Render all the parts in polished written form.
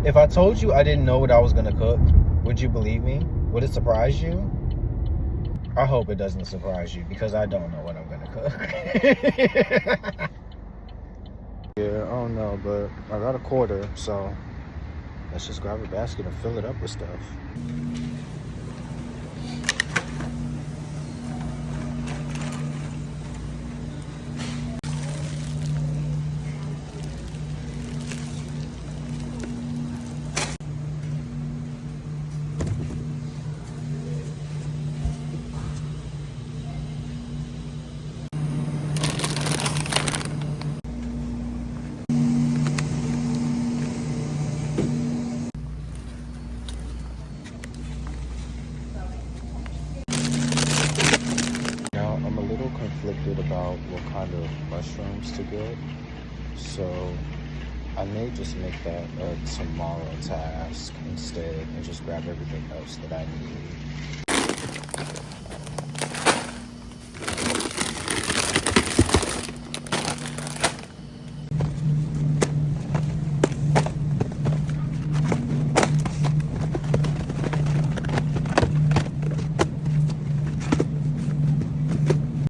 If I told you I didn't know what I was gonna cook, would you believe me? Would it surprise you? I hope it doesn't surprise you because I don't know what I'm gonna cook. Yeah, I don't know, but I got a quarter, so let's just grab a basket and fill it up with stuff. Now, I'm a little conflicted about what kind of mushrooms to get, so I may just make that a tomorrow task instead and just grab everything else that I need.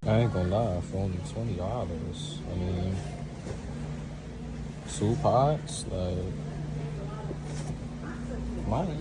I ain't gonna lie, for only $20, I mean, 2 pots, like, might.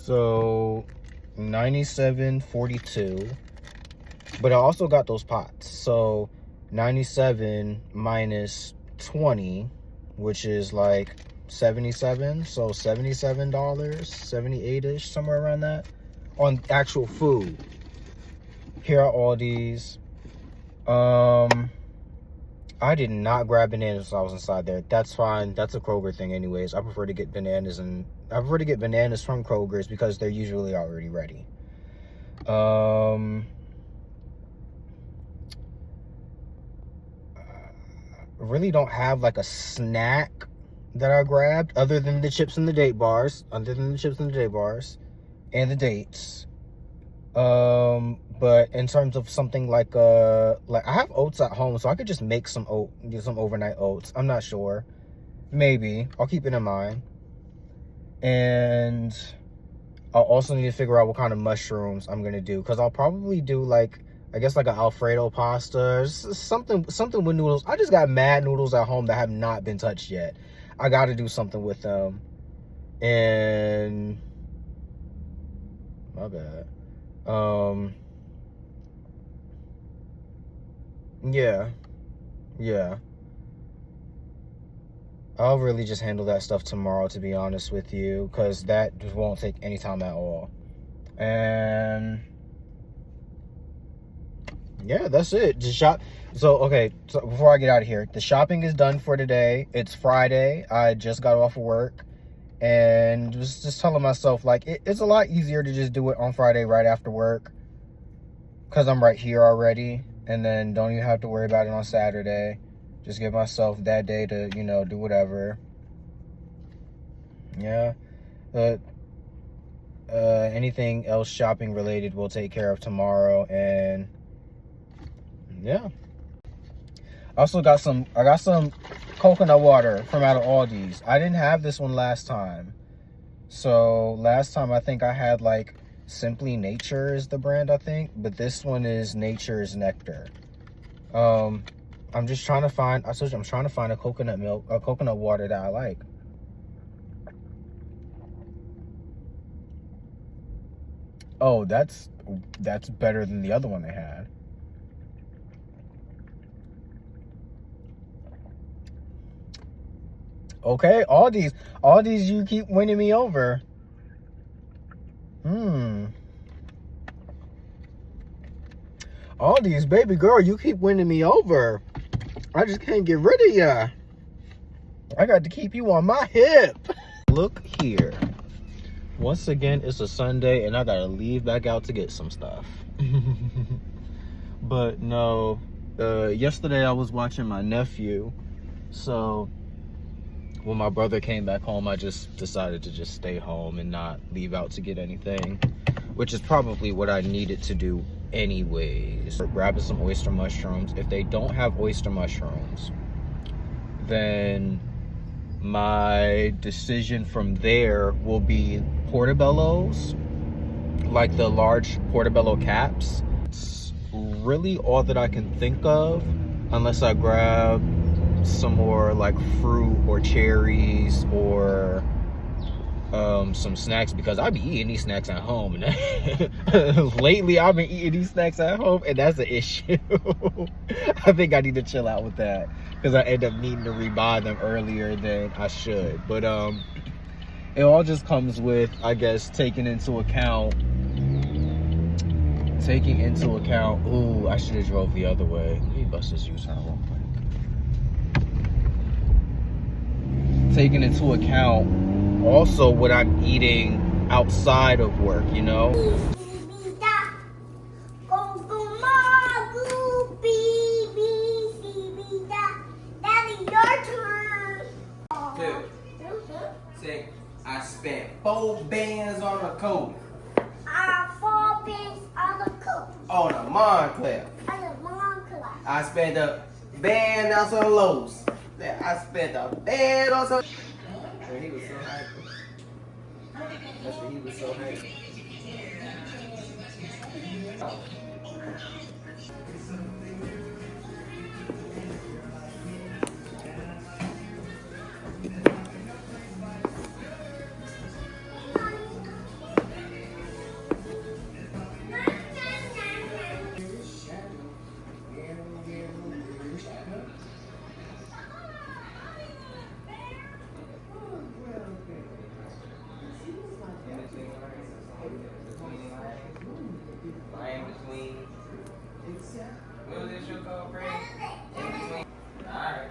So 97.42, but I also got those pots. So 97 minus 20, which is like 77. So $77, 78-ish, somewhere around that, on actual food. Here are all these. I did not grab bananas when I was inside there. That's fine. That's a Kroger thing anyways. I prefer to get bananas from Kroger's because they're usually already ready. Really don't have like a snack that I grabbed other than the chips and the date bars. And the dates. But in terms of something like I have oats at home, so I could just make some overnight oats. I'm not sure. Maybe. I'll keep it in mind. And I'll also need to figure out what kind of mushrooms I'm gonna do, because I'll probably do like, I guess, like an Alfredo pasta, something with noodles. I just got mad noodles at home that have not been touched yet. I got to do something with them. And my bad. Yeah. I'll really just handle that stuff tomorrow, to be honest with you, because that just won't take any time at all. And yeah, that's it. Just shop. So, okay, so before I get out of here, the shopping is done for today. It's Friday. I just got off of work and was just telling myself, like, it's a lot easier to just do it on Friday right after work because I'm right here already, and then don't even have to worry about it on Saturday. Just give myself that day to, do whatever. Yeah. Anything else shopping related we'll take care of tomorrow. And yeah. I got some coconut water from out of Aldi's. I didn't have this one last time. So last time I think I had like Simply Nature is the brand, I think, but this one is Nature's Nectar. I'm just trying to find, I'm trying to find a coconut water that I like. Oh, that's better than the other one they had. Okay, all these you keep winning me over. All these, baby girl, you keep winning me over. I just can't get rid of ya. I got to keep you on my hip. Look here. Once again, it's a Sunday and I gotta leave back out to get some stuff. But no, yesterday I was watching my nephew. So when my brother came back home, I just decided to just stay home and not leave out to get anything, which is probably what I needed to do anyways. Grabbing some oyster mushrooms. If they don't have oyster mushrooms, then my decision from there will be portobellos, like the large portobello caps. It's really all that I can think of, unless I grab some more like fruit or cherries or some snacks, because I be eating these snacks at home, and lately I've been eating these snacks at home, and that's an issue. I think I need to chill out with that, because I end up needing to rebuy them earlier than I should. But it all just comes with, I guess, taking into account, ooh, I should have drove the other way. Let me bust this U-turn real quick. Taking into account also what I'm eating outside of work, you know? Two. Six. I spent 4 bands on a coat. 4 bands on a coat. On a Montclair. I spent a band on some Lowe's. I spent a band on some. And he was so happy. That's what he was so happy. What was this show called, Fred? In between. Alright.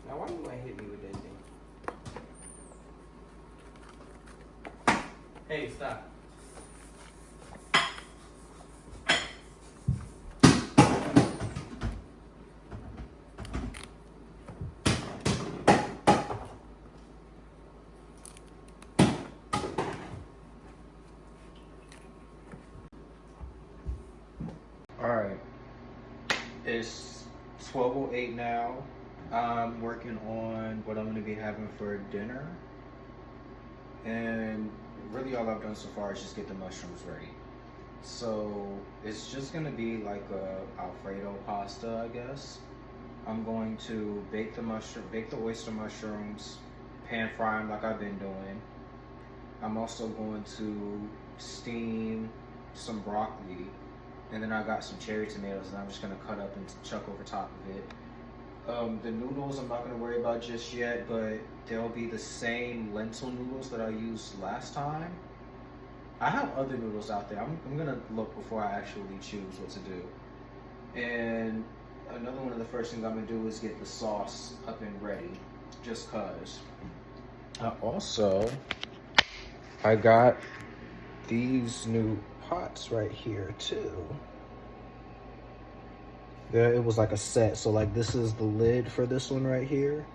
Now, why you ain't hit me with that thing? Hey, stop. Alright, it's 12:08 now. I'm working on what I'm going to be having for dinner, and really all I've done so far is just get the mushrooms ready. So it's just going to be like a Alfredo pasta, I guess. I'm going to bake the oyster mushrooms, pan fry them like I've been doing. I'm also going to steam some broccoli, and then I got some cherry tomatoes, and I'm just gonna cut up and chuck over top of it. The noodles I'm not gonna worry about just yet, but they'll be the same lentil noodles that I used last time. I have other noodles out there. I'm gonna look before I actually choose what to do. And another one of the first things I'm gonna do is get the sauce up and ready, just cause. I got these new pots right here too. There, it was like a set. So like this is the lid for this one right here.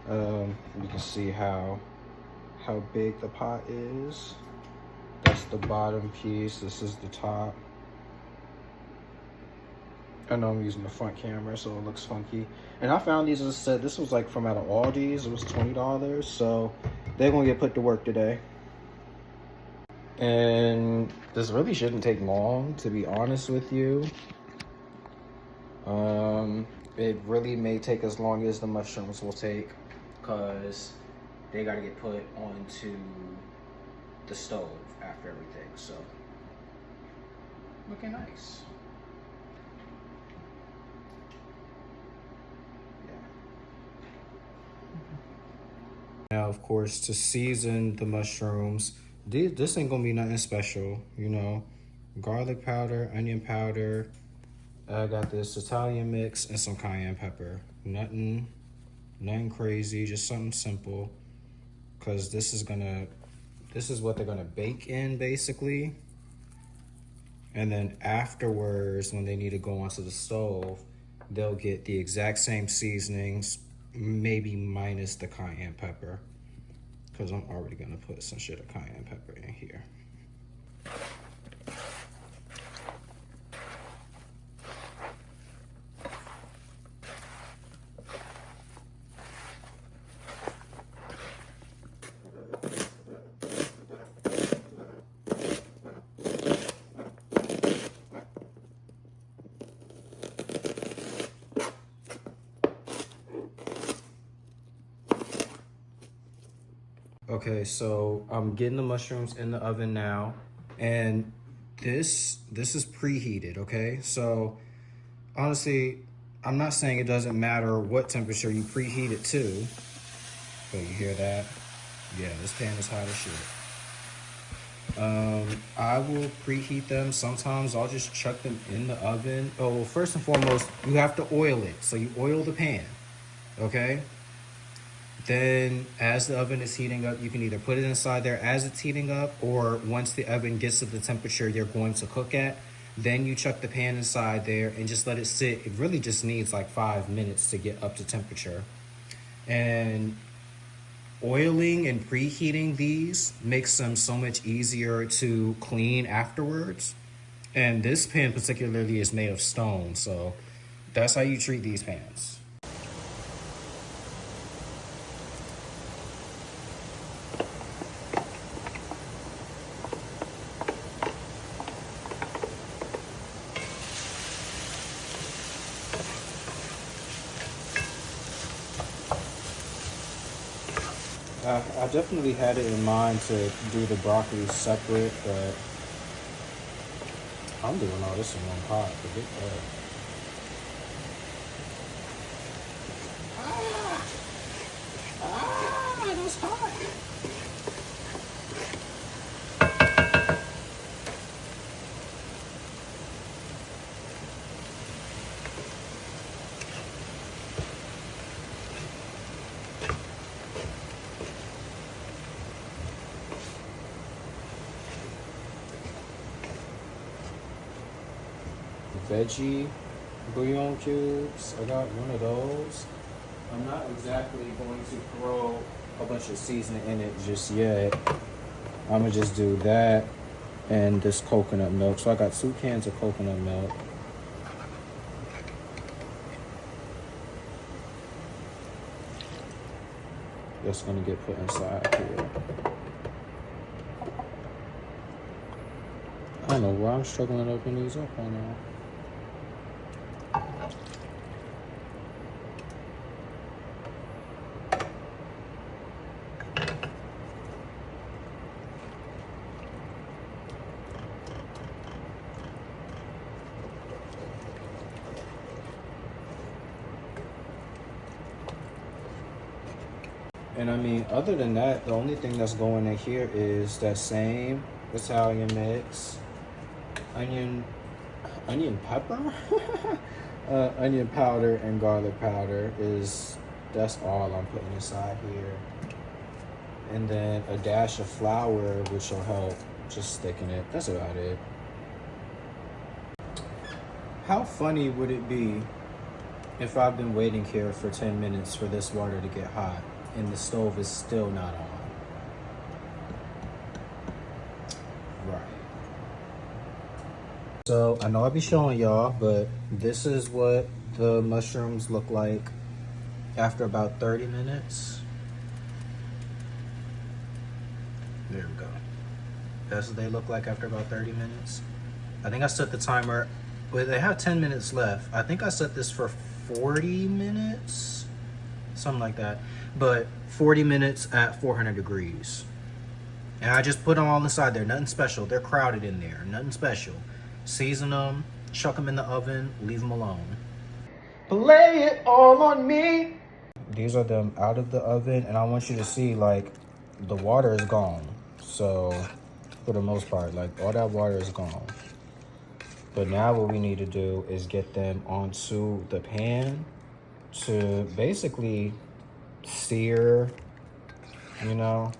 You can see how big the pot is. That's the bottom piece. This is the top. I know I'm using the front camera, so it looks funky. And I found these, as I said, this was like from out of Aldi's. It was $20, so they're gonna get put to work today. And this really shouldn't take long, to be honest with you. It really may take as long as the mushrooms will take, because they gotta get put onto the stove after everything, so. Looking nice. Now, of course, to season the mushrooms, this ain't gonna be nothing special, you know. Garlic powder, onion powder. I got this Italian mix and some cayenne pepper. Nothing crazy, just something simple. Cause this is what they're gonna bake in, basically. And then afterwards, when they need to go onto the stove, they'll get the exact same seasonings, maybe minus the cayenne pepper, because I'm already gonna put some shit of cayenne pepper in here. Okay, so I'm getting the mushrooms in the oven now, and this is preheated, okay? So honestly, I'm not saying it doesn't matter what temperature you preheat it to. But you hear that? Yeah, this pan is hot as shit. I will preheat them. Sometimes I'll just chuck them in the oven. Oh, well, first and foremost, you have to oil it. So you oil the pan, okay? Then as the oven is heating up, you can either put it inside there as it's heating up, or once the oven gets to the temperature you're going to cook at, then you chuck the pan inside there and just let it sit. It really just needs like 5 minutes to get up to temperature. And oiling and preheating these makes them so much easier to clean afterwards. And this pan particularly is made of stone, so that's how you treat these pans. I definitely had it in mind to do the broccoli separate, but I'm doing all this in one pot. Forget that. That's hot. Veggie bouillon cubes. I got one of those. I'm not exactly going to throw a bunch of seasoning in it just yet. I'm gonna just do that and this coconut milk. So I got 2 cans of coconut milk. That's gonna get put inside here. I don't know why I'm struggling to open these up right now. And I mean, other than that, the only thing that's going in here is that same Italian mix, onion pepper, onion powder and garlic powder that's all I'm putting inside here. And then a dash of flour, which will help just sticking it. That's about it. How funny would it be if I've been waiting here for 10 minutes for this water to get hot and the stove is still not on? Right. So I know I'll be showing y'all, but this is what the mushrooms look like after about 30 minutes. There we go. That's what they look like after about 30 minutes. I think I set the timer, well, they have 10 minutes left. I think I set this for 40 minutes, something like that. But 40 minutes at 400 degrees. And I just put them all inside there, nothing special. They're crowded in there, nothing special. Season them, chuck them in the oven, leave them alone. Play it all on me. These are them out of the oven, and I want you to see, like, the water is gone. So, for the most part, like, all that water is gone. But now what we need to do is get them onto the pan to basically sear, you know,